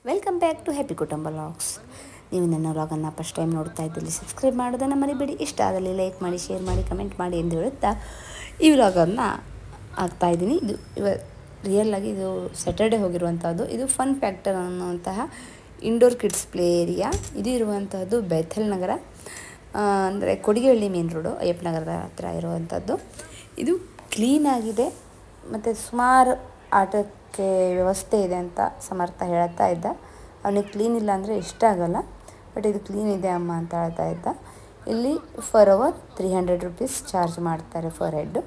Welcome back to happy ಕುಟುಂಬ vlogs. ನೀವು ನನ್ನ ವ್ಲಾಗನ್ನು ಫಸ್ಟ್ ಟೈಮ್ ನೋಡ್ತಾ ಇದ್ದಲ್ಲಿ ಸಬ್ಸ್ಕ್ರೈಬ್ ಮಾಡೋದನ್ನು ಮರಿಬೇಡಿ. ಇಷ್ಟ ಆದಲ್ಲಿ ಲೈಕ್ ಮಾಡಿ, ಶೇರ್ ಮಾಡಿ, ಕಮೆಂಟ್ ಮಾಡಿ ಎಂದು ಹೇಳುತ್ತಾ ಈ ವ್ಲಾಗನ್ನು ಹಾಕ್ತಾಯಿದ್ದೀನಿ. ಇದು ರಿಯಲ್ಲಾಗಿ ಇದು ಸ್ಯಾಟರ್ಡೆ ಹೋಗಿರುವಂಥದ್ದು. ಇದು ಫನ್ ಫ್ಯಾಕ್ಟರ್ ಅನ್ನುವಂತಹ ಇಂಡೋರ್ ಕಿಡ್ಸ್ ಪ್ಲೇ ಏರಿಯಾ. ಇದು ಇರುವಂತಹದ್ದು ಬೆಥಲ್ ನಗರ, ಅಂದರೆ ಕೊಡಿಗೆಹಳ್ಳಿ ಮೇನ್ ರೋಡು, ಅಯ್ಯಪ್ಪ ನಗರದ ಹತ್ರ ಇರುವಂಥದ್ದು. ಇದು ಕ್ಲೀನಾಗಿದೆ ಮತ್ತು ಸುಮಾರು ಆಟಕ್ಕೆ ವ್ಯವಸ್ಥೆ ಇದೆ ಅಂತ ಸಮರ್ಥ ಹೇಳ್ತಾ ಇದ್ದ. ಅವನಿಗೆ ಕ್ಲೀನ್ ಇಲ್ಲ ಅಂದರೆ ಇಷ್ಟ ಆಗಲ್ಲ, ಬಟ್ ಇದು ಕ್ಲೀನ್ ಇದೆ ಅಮ್ಮ ಅಂತ ಹೇಳ್ತಾ ಇದ್ದ. ಇಲ್ಲಿ ಫರ್ ಅವರ್ 300 ರೂಪೀಸ್ ಚಾರ್ಜ್ ಮಾಡ್ತಾರೆ ಫರ್ ಹೆಡ್ಡು.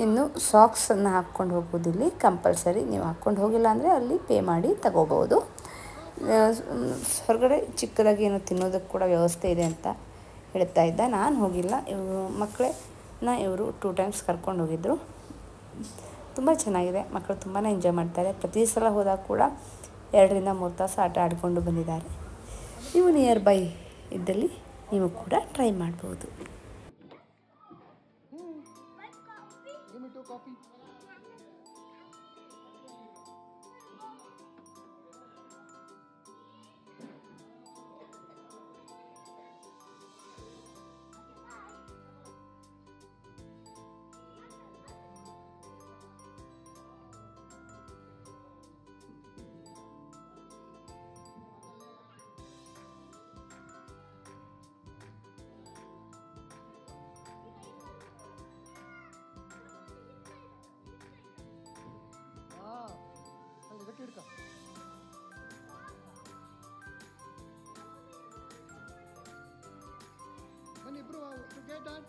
ಇನ್ನು ಸಾಕ್ಸನ್ನು ಹಾಕ್ಕೊಂಡು ಹೋಗೋದಿಲ್ಲಿ ಕಂಪಲ್ಸರಿ. ನೀವು ಹಾಕ್ಕೊಂಡು ಹೋಗಿಲ್ಲ ಅಂದರೆ ಅಲ್ಲಿ ಪೇ ಮಾಡಿ ತಗೋಬೋದು. ಹೊರಗಡೆ ಚಿಕ್ಕದಾಗಿ ಏನೋ ತಿನ್ನೋದಕ್ಕೆ ಕೂಡ ವ್ಯವಸ್ಥೆ ಇದೆ ಅಂತ ಹೇಳ್ತಾ ಇದ್ದ. ನಾನು ಹೋಗಿಲ್ಲ, ಇವರು ಮಕ್ಕಳನ್ನ ಇವರು 2 ಟೈಮ್ಸ್ ಕರ್ಕೊಂಡು ಹೋಗಿದ್ದರು. ತುಂಬ ಚೆನ್ನಾಗಿದೆ, ಮಕ್ಕಳು ತುಂಬಾ ಎಂಜಾಯ್ ಮಾಡ್ತಾರೆ. ಪ್ರತಿ ಸಲ ಹೋದಾಗ ಕೂಡ 2 ರಿಂದ 3 ತಾಸು ಆಟ ಆಡಿಕೊಂಡು ಬಂದಿದ್ದಾರೆ. ನೀವು ನಿಯರ್ ಬೈ ಇದ್ದಲ್ಲಿ ನೀವು ಕೂಡ ಟ್ರೈ ಮಾಡ್ಬೋದು. ಬನ್ನಿ ಇಬ್ರು ಗೇಟ್ ಆನ್.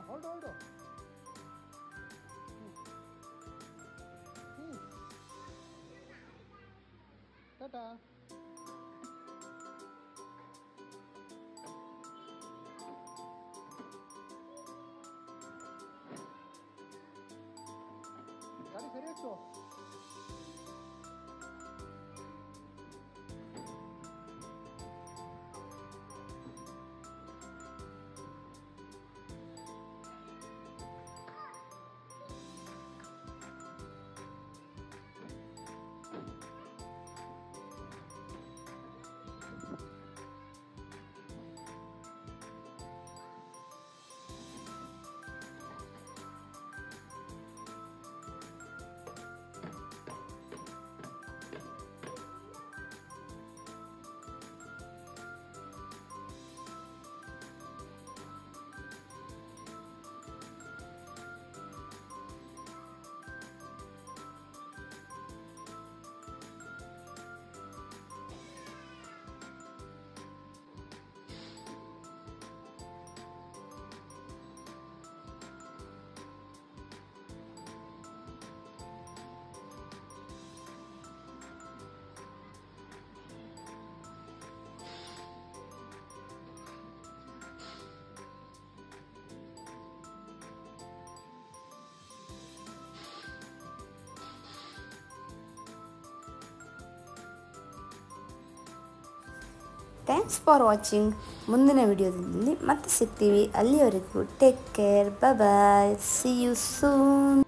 ಹೊರಡು ಟಾಟಾ. ಗಾಡಿ ಸರಿ ಇತ್ತು. Thanks for watching. ಮುಂದಿನ ವಿಡಿಯೋದಲ್ಲಿ ಮತ್ತೆ ಸಿಗ್ತೀವಿ. ಅಲ್ಲಿವರೆಗೂ take care, bye, see you soon.